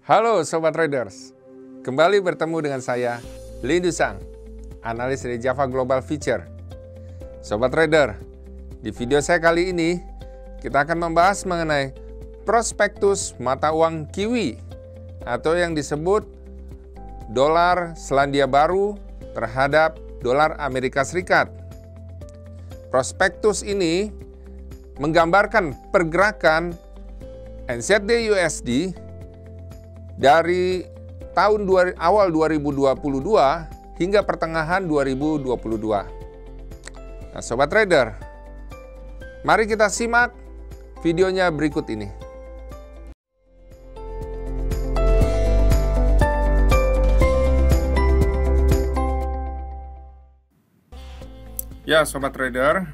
Halo Sobat Traders, kembali bertemu dengan saya, Lindu Sang, analis dari Java Global Future. Sobat Trader, di video saya kali ini, kita akan membahas mengenai prospektus mata uang Kiwi, atau yang disebut dolar Selandia Baru terhadap dolar Amerika Serikat. Prospektus ini menggambarkan pergerakan NZD USD dari awal 2022 hingga pertengahan 2022. Nah, Sobat Trader, mari kita simak videonya berikut ini. Ya, Sobat Trader,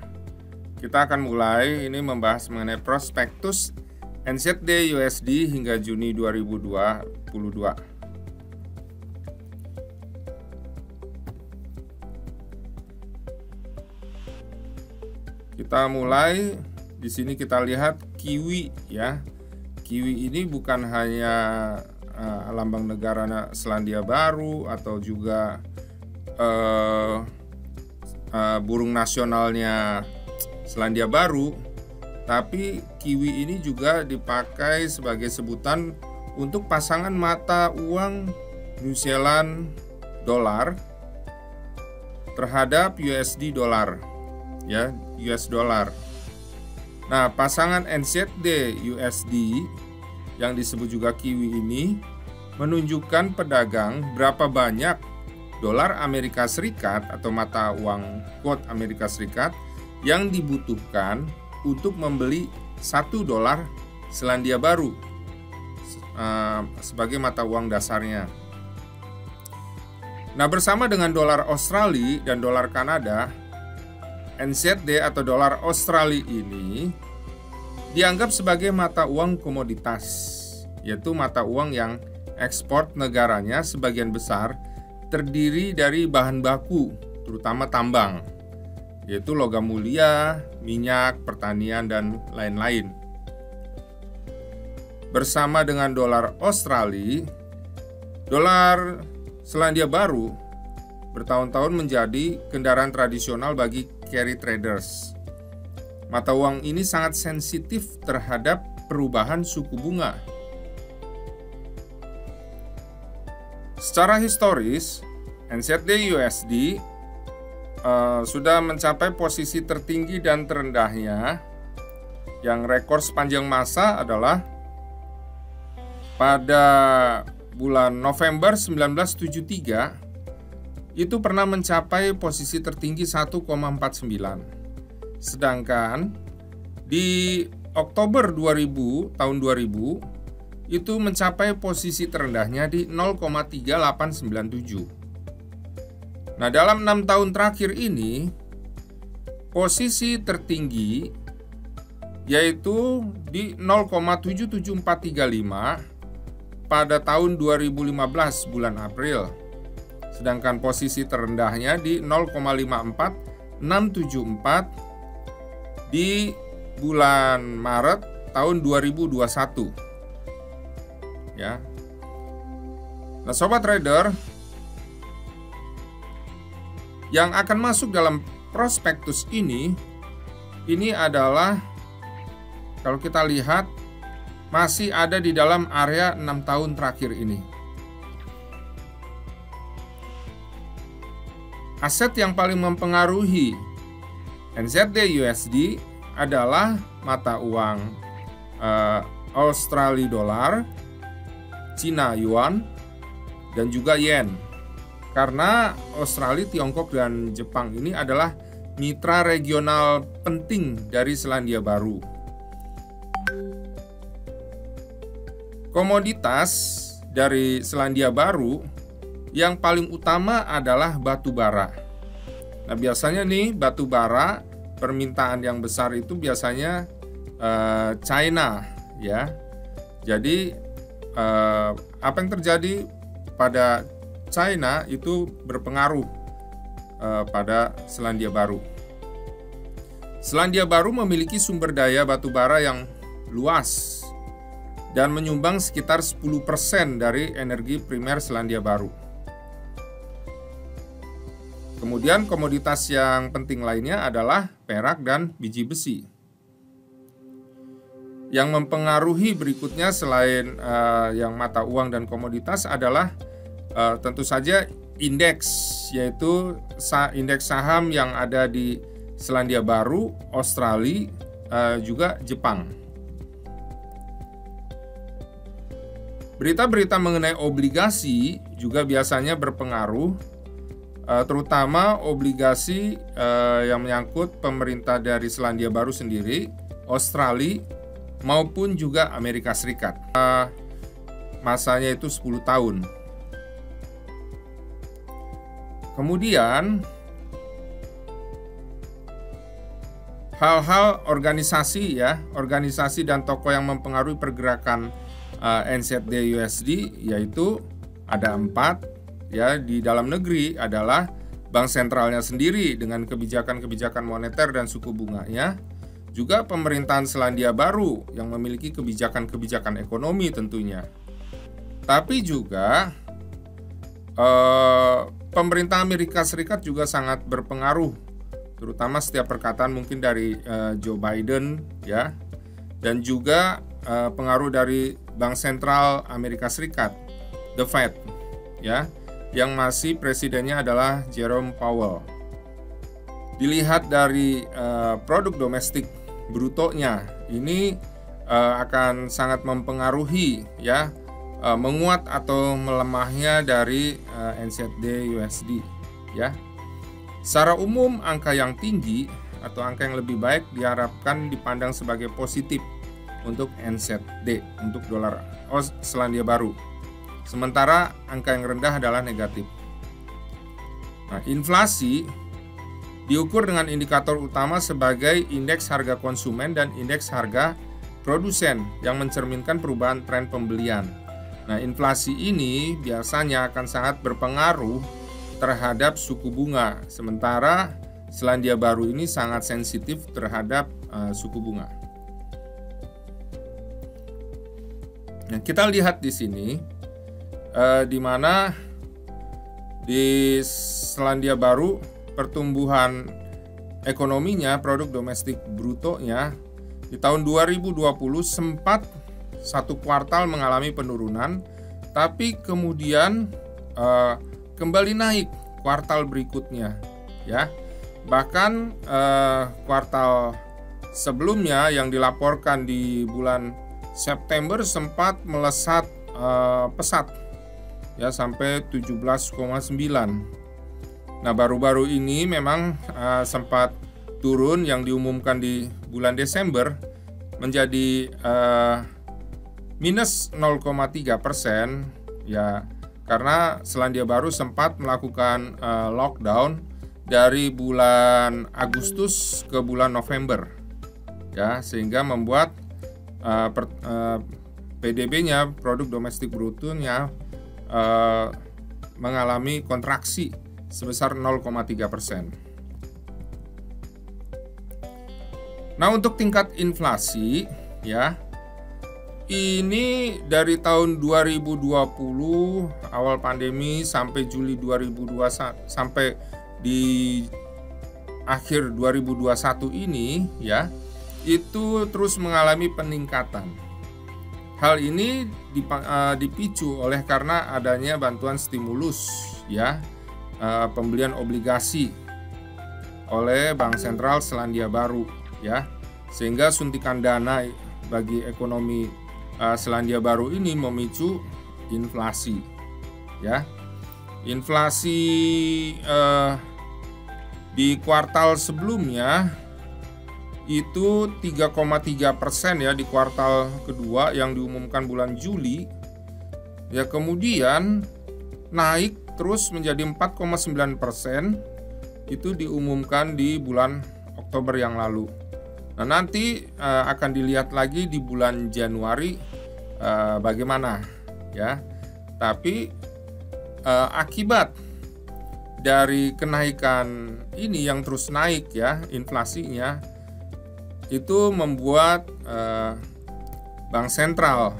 kita akan mulai ini membahas mengenai prospektus NZD USD hingga Juni 2022. Kita mulai di sini, kita lihat Kiwi ya. Kiwi ini bukan hanya lambang negara Selandia Baru atau juga burung nasionalnya Selandia Baru, tapi Kiwi ini juga dipakai sebagai sebutan untuk pasangan mata uang New Zealand dolar terhadap USD dolar, ya, US dollar. Nah, pasangan NZD USD yang disebut juga Kiwi ini menunjukkan pedagang berapa banyak dolar Amerika Serikat atau mata uang quote Amerika Serikat yang dibutuhkan untuk membeli 1 dolar Selandia Baru sebagai mata uang dasarnya. Nah, bersama dengan dolar Australia dan dolar Kanada, NZD atau dolar Australia ini dianggap sebagai mata uang komoditas, yaitu mata uang yang ekspor negaranya sebagian besar terdiri dari bahan baku, terutama tambang, yaitu logam mulia, minyak, pertanian, dan lain-lain. Bersama dengan dolar Australia, dolar Selandia Baru bertahun-tahun menjadi kendaraan tradisional bagi carry traders. Mata uang ini sangat sensitif terhadap perubahan suku bunga. Secara historis, NZD USD sudah mencapai posisi tertinggi dan terendahnya, yang rekor sepanjang masa adalah pada bulan November 1973 itu pernah mencapai posisi tertinggi 1,49. Sedangkan di Oktober tahun 2000 itu mencapai posisi terendahnya di 0,3897. Nah, dalam 6 tahun terakhir ini, posisi tertinggi yaitu di 0,77435 pada tahun 2015 bulan April. Sedangkan posisi terendahnya di 0,54674 di bulan Maret tahun 2021. Ya. Nah, Sobat Trader, yang akan masuk dalam prospektus ini adalah, kalau kita lihat, masih ada di dalam area 6 tahun terakhir ini. Aset yang paling mempengaruhi NZD USD adalah mata uang Australia dolar, Cina yuan, dan juga yen. Karena Australia, Tiongkok, dan Jepang ini adalah mitra regional penting dari Selandia Baru. Komoditas dari Selandia Baru yang paling utama adalah batu bara. Nah, biasanya nih batu bara permintaan yang besar itu biasanya China, ya. Jadi apa yang terjadi pada China itu berpengaruh pada Selandia Baru. Selandia Baru memiliki sumber daya batu bara yang luas dan menyumbang sekitar 10% dari energi primer Selandia Baru. Kemudian komoditas yang penting lainnya adalah perak dan biji besi. Yang mempengaruhi berikutnya selain yang mata uang dan komoditas adalah tentu saja indeks, yaitu indeks saham yang ada di Selandia Baru, Australia, juga Jepang. Berita-berita mengenai obligasi juga biasanya berpengaruh, terutama obligasi yang menyangkut pemerintah dari Selandia Baru sendiri, Australia, maupun juga Amerika Serikat. Masanya itu 10 tahun. Kemudian hal-hal organisasi dan tokoh yang mempengaruhi pergerakan NZD USD, yaitu ada 4 ya. Di dalam negeri adalah bank sentralnya sendiri dengan kebijakan-kebijakan moneter dan suku bunganya, juga pemerintahan Selandia Baru yang memiliki kebijakan-kebijakan ekonomi tentunya. Tapi juga pemerintah Amerika Serikat juga sangat berpengaruh, terutama setiap perkataan mungkin dari Joe Biden ya, dan juga pengaruh dari Bank Sentral Amerika Serikat, The Fed ya, yang masih presidennya adalah Jerome Powell. Dilihat dari produk domestik brutonya, ini akan sangat mempengaruhi ya, menguat atau melemahnya dari NZD USD ya. Secara umum angka yang tinggi atau angka yang lebih baik diharapkan dipandang sebagai positif untuk NZD, untuk dolar Selandia Baru. Sementara angka yang rendah adalah negatif. Nah, inflasi diukur dengan indikator utama sebagai indeks harga konsumen dan indeks harga produsen yang mencerminkan perubahan tren pembelian. Nah, inflasi ini biasanya akan sangat berpengaruh terhadap suku bunga, sementara Selandia Baru ini sangat sensitif terhadap suku bunga. Nah, kita lihat di sini di mana di Selandia Baru pertumbuhan ekonominya, produk domestik brutonya di tahun 2020 sempat satu kuartal mengalami penurunan, tapi kemudian kembali naik kuartal berikutnya ya. Bahkan kuartal sebelumnya yang dilaporkan di bulan September sempat melesat pesat ya sampai 17,9. Nah, baru-baru ini memang sempat turun, yang diumumkan di bulan Desember menjadi minus 0,3% ya, karena Selandia Baru sempat melakukan lockdown dari bulan Agustus ke bulan November ya, sehingga membuat PDB-nya, produk domestik brutonya, mengalami kontraksi sebesar 0,3%. Nah, untuk tingkat inflasi ya, ini dari tahun 2020 awal pandemi sampai Juli 2021 sampai di akhir 2021 ini ya, itu terus mengalami peningkatan. Hal ini dipicu oleh karena adanya bantuan stimulus ya, pembelian obligasi oleh Bank Sentral Selandia Baru ya, sehingga suntikan dana bagi ekonomi Selandia Baru ini memicu inflasi ya. Inflasi di kuartal sebelumnya itu 3,3% ya, di kuartal kedua yang diumumkan bulan Juli ya, kemudian naik terus menjadi 4,9% itu diumumkan di bulan Oktober yang lalu. Nah, nanti akan dilihat lagi di bulan Januari bagaimana ya. Tapi akibat dari kenaikan ini yang terus naik ya, inflasinya, itu membuat Bank Sentral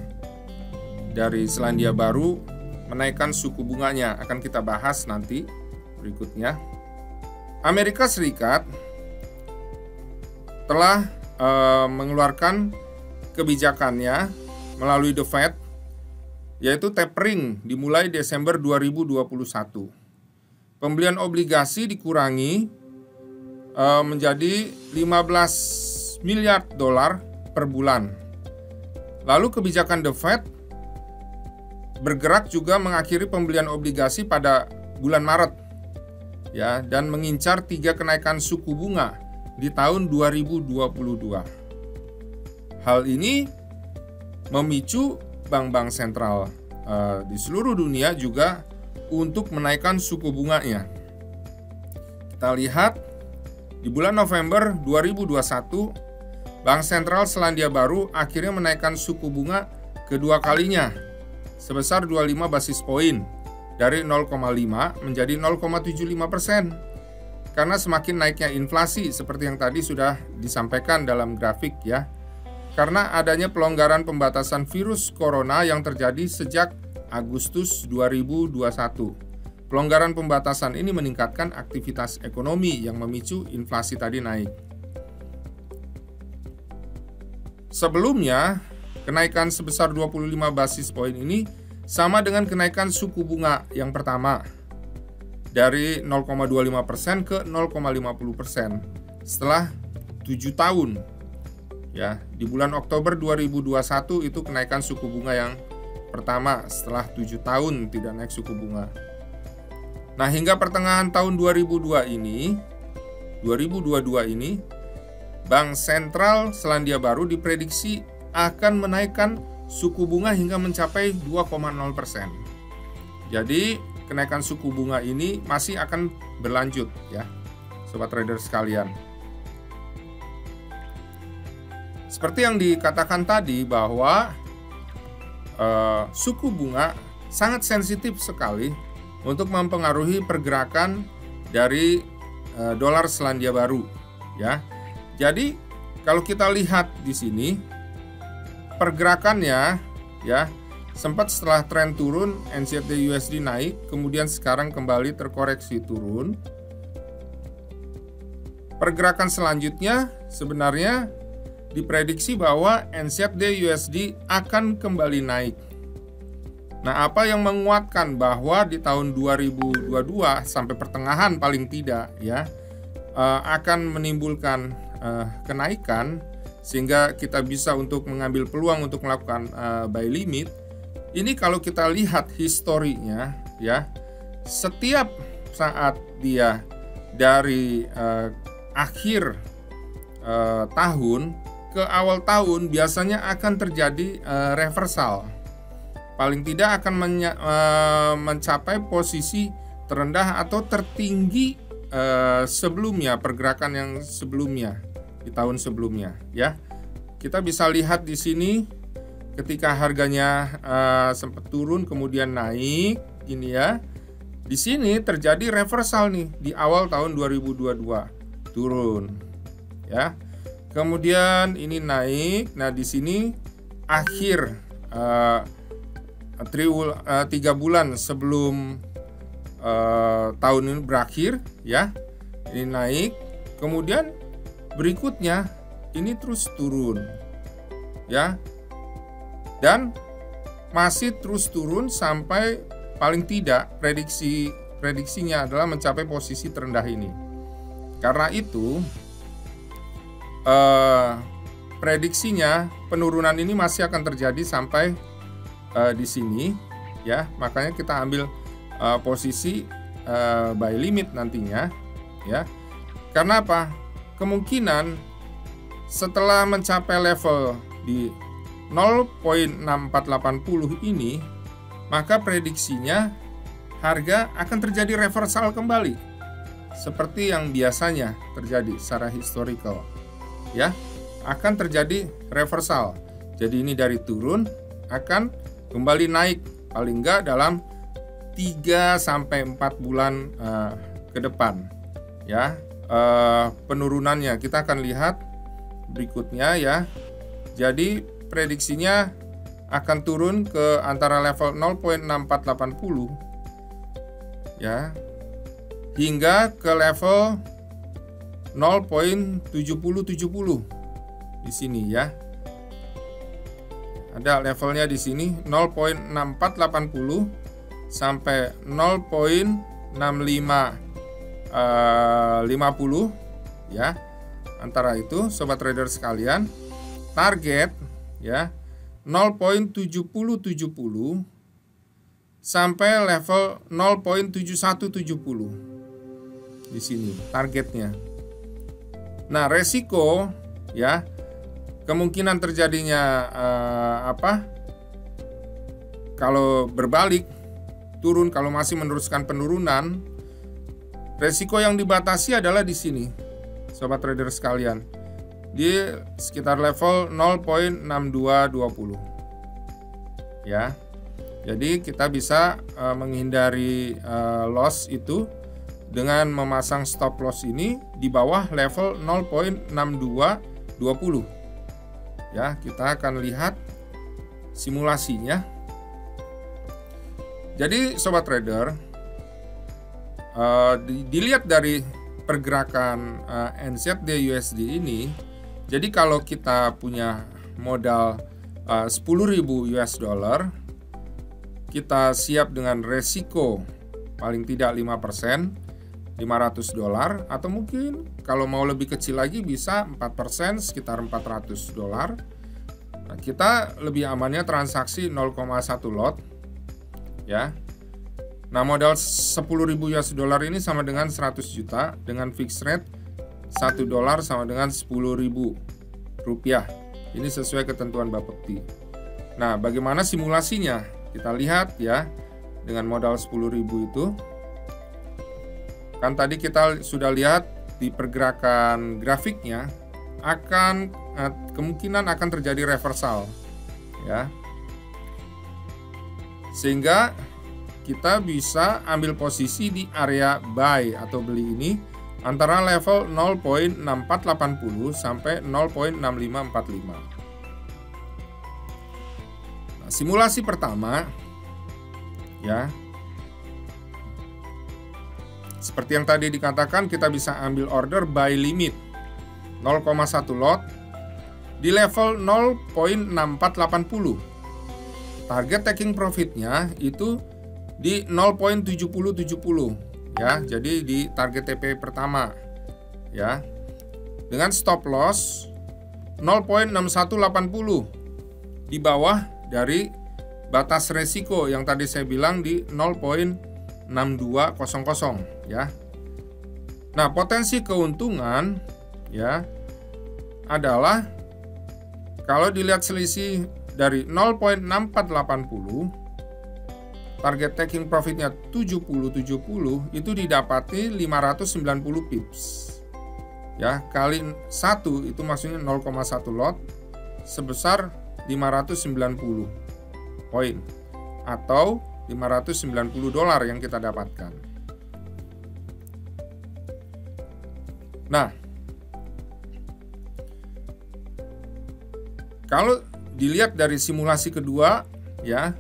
dari Selandia Baru menaikkan suku bunganya. Akan kita bahas nanti berikutnya. Amerika Serikat telah mengeluarkan kebijakannya melalui The Fed, yaitu tapering dimulai Desember 2021. Pembelian obligasi dikurangi menjadi 15 miliar dolar per bulan. Lalu kebijakan The Fed bergerak juga mengakhiri pembelian obligasi pada bulan Maret, ya, dan mengincar 3 kenaikan suku bunga di tahun 2022. Hal ini memicu bank-bank sentral di seluruh dunia juga untuk menaikkan suku bunganya. Kita lihat di bulan November 2021, Bank Sentral Selandia Baru akhirnya menaikkan suku bunga kedua kalinya sebesar 25 basis poin dari 0,5 menjadi 0,75%. Karena semakin naiknya inflasi seperti yang tadi sudah disampaikan dalam grafik ya. Karena adanya pelonggaran pembatasan virus corona yang terjadi sejak Agustus 2021. Pelonggaran pembatasan ini meningkatkan aktivitas ekonomi yang memicu inflasi tadi naik. Sebelumnya, kenaikan sebesar 25 basis poin ini sama dengan kenaikan suku bunga yang pertama dari 0,25% ke 0,50% setelah 7 tahun. Ya, di bulan Oktober 2021 itu kenaikan suku bunga yang pertama setelah 7 tahun tidak naik suku bunga. Nah, hingga pertengahan tahun 2022 ini, Bank Sentral Selandia Baru diprediksi akan menaikkan suku bunga hingga mencapai 2,0%. Jadi, kenaikan suku bunga ini masih akan berlanjut ya, sobat trader sekalian. Seperti yang dikatakan tadi bahwa suku bunga sangat sensitif sekali untuk mempengaruhi pergerakan dari dolar Selandia Baru ya. Jadi kalau kita lihat di sini pergerakannya ya, sempat setelah tren turun NZD USD naik, kemudian sekarang kembali terkoreksi turun. Pergerakan selanjutnya sebenarnya diprediksi bahwa NZD USD akan kembali naik. Nah, apa yang menguatkan bahwa di tahun 2022 sampai pertengahan paling tidak ya akan menimbulkan kenaikan sehingga kita bisa untuk mengambil peluang untuk melakukan buy limit. Ini kalau kita lihat historinya ya, setiap saat dia dari akhir tahun ke awal tahun biasanya akan terjadi reversal. Paling tidak akan mencapai posisi terendah atau tertinggi sebelumnya, pergerakan yang sebelumnya di tahun sebelumnya ya. Kita bisa lihat di sini ketika harganya sempat turun kemudian naik ini ya. Di sini terjadi reversal nih di awal tahun 2022, turun ya. Kemudian ini naik. Nah, di sini akhir 3 bulan sebelum tahun ini berakhir ya, ini naik. Kemudian berikutnya ini terus turun ya, dan masih terus turun sampai paling tidak prediksinya adalah mencapai posisi terendah ini. Karena itu prediksinya penurunan ini masih akan terjadi sampai di sini ya. Makanya kita ambil posisi buy limit nantinya ya. Karena apa? Kemungkinan setelah mencapai level di 0.6480 ini, maka prediksinya harga akan terjadi reversal kembali seperti yang biasanya terjadi secara historical ya, akan terjadi reversal. Jadi ini dari turun akan kembali naik paling enggak dalam 3 sampai 4 bulan ke depan ya. Penurunannya kita akan lihat berikutnya ya. Jadi prediksinya akan turun ke antara level 0.6480 ya hingga ke level 0.7070 di sini ya. Ada levelnya di sini 0.6480 sampai 0.6550 ya. Antara itu sobat trader sekalian, target ya 0.7070 sampai level 0.7170 di sini targetnya. Nah, resiko ya kemungkinan terjadinya kalau berbalik turun, kalau masih meneruskan penurunan, resiko yang dibatasi adalah di sini sobat trader sekalian, di sekitar level 0.6220 ya. Jadi kita bisa menghindari loss itu dengan memasang stop loss ini di bawah level 0.6220 ya. Kita akan lihat simulasinya. Jadi sobat trader, dilihat dari pergerakan NZD USD ini, jadi kalau kita punya modal 10.000 US dollar, kita siap dengan resiko paling tidak 5%, $500, atau mungkin kalau mau lebih kecil lagi bisa 4%, sekitar $400. Nah, kita lebih amannya transaksi 0,1 lot ya. Nah, modal 10.000 US dollar ini sama dengan 100 juta dengan fixed rate $1 sama dengan 10.000 rupiah. Ini sesuai ketentuan Bapepti. Nah, bagaimana simulasinya? Kita lihat ya, dengan modal 10.000 itu, kan tadi kita sudah lihat di pergerakan grafiknya kemungkinan akan terjadi reversal ya, sehingga kita bisa ambil posisi di area buy atau beli ini antara level 0.6480 sampai 0.6545. Simulasi pertama ya, seperti yang tadi dikatakan, kita bisa ambil order buy limit 0,1 lot di level 0.6480. Target taking profitnya itu di 0.7070 ya. Jadi di target TP pertama ya, dengan stop loss 0.6180 di bawah dari batas resiko yang tadi saya bilang di 0.6200 ya. Nah, potensi keuntungan ya adalah kalau dilihat selisih dari 0.6480, target taking profitnya 7070 itu didapati 590 pips ya, kali 1 itu maksudnya 0,1 lot sebesar 590 poin atau $590 yang kita dapatkan. Nah, kalau dilihat dari simulasi kedua ya,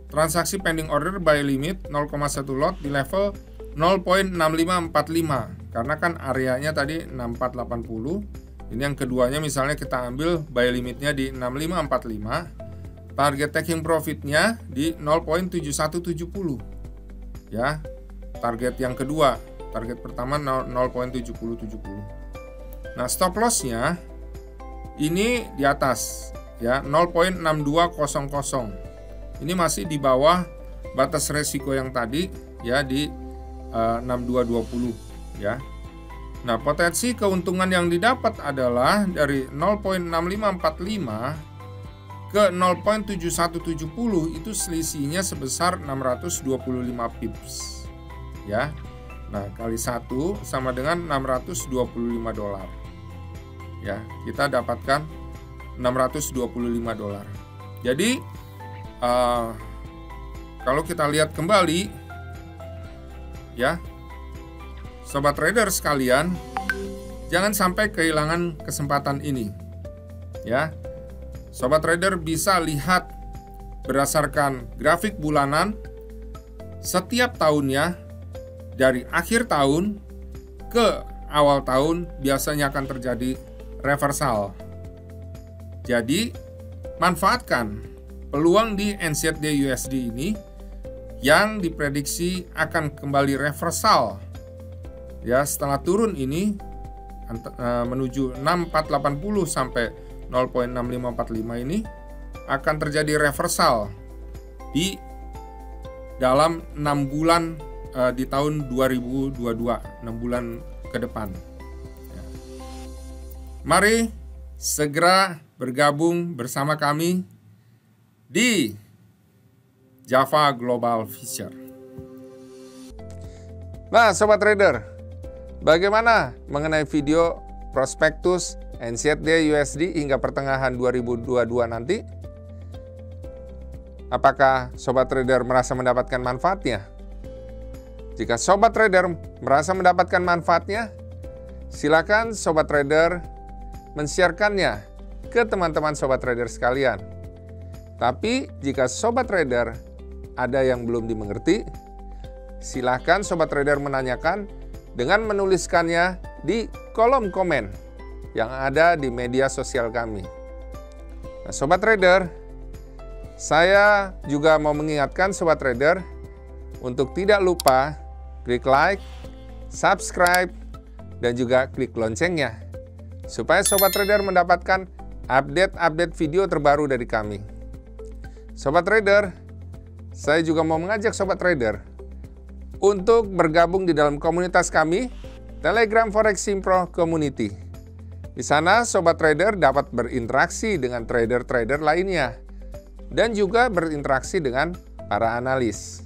transaksi pending order buy limit 0,1 lot di level 0.6545 karena kan areanya tadi 6480. Ini yang keduanya, misalnya kita ambil buy limitnya di 6545, target taking profitnya di 0.7170 ya. Target yang kedua, target pertama 0.7070. Nah, stop lossnya ini di atas ya, 0.6200. Ini masih di bawah batas resiko yang tadi ya, di 6220 ya. Nah, potensi keuntungan yang didapat adalah dari 0.6545 ke 0.7170 itu selisihnya sebesar 625 pips ya. Nah, kali 1 sama dengan $625 ya. Kita dapatkan $625. Jadi kalau kita lihat kembali ya, sobat trader sekalian, jangan sampai kehilangan kesempatan ini ya. Sobat trader bisa lihat berdasarkan grafik bulanan setiap tahunnya dari akhir tahun ke awal tahun biasanya akan terjadi reversal. Jadi, manfaatkan peluang di NZD USD ini yang diprediksi akan kembali reversal. Ya, setelah turun ini menuju 6480 sampai 0.6545 ini akan terjadi reversal di dalam 6 bulan di tahun 2022, 6 bulan ke depan. Ya. Mari segera bergabung bersama kami di Java Global Future. Nah, Sobat Trader, bagaimana mengenai video prospektus NZD USD hingga pertengahan 2022 nanti? Apakah Sobat Trader merasa mendapatkan manfaatnya? Jika Sobat Trader merasa mendapatkan manfaatnya, silakan Sobat Trader men-share-kannya ke teman-teman Sobat Trader sekalian. Tapi jika Sobat Trader ada yang belum dimengerti, silakan Sobat Trader menanyakan dengan menuliskannya di kolom komen yang ada di media sosial kami. Nah, Sobat Trader, saya juga mau mengingatkan Sobat Trader untuk tidak lupa klik like, subscribe, dan juga klik loncengnya supaya Sobat Trader mendapatkan update-update video terbaru dari kami. Sobat Trader, saya juga mau mengajak Sobat Trader untuk bergabung di dalam komunitas kami, Telegram Forex Simpro Community. Di sana Sobat Trader dapat berinteraksi dengan trader-trader lainnya dan juga berinteraksi dengan para analis.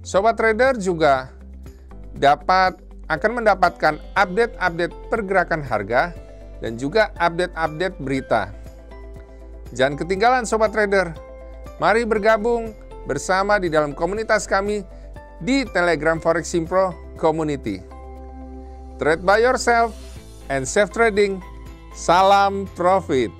Sobat Trader juga akan mendapatkan update-update pergerakan harga dan juga update-update berita. Jangan ketinggalan Sobat Trader. Mari bergabung bersama di dalam komunitas kami di Telegram Forex Simpro Community. Trade by yourself and safe trading. Salam profit.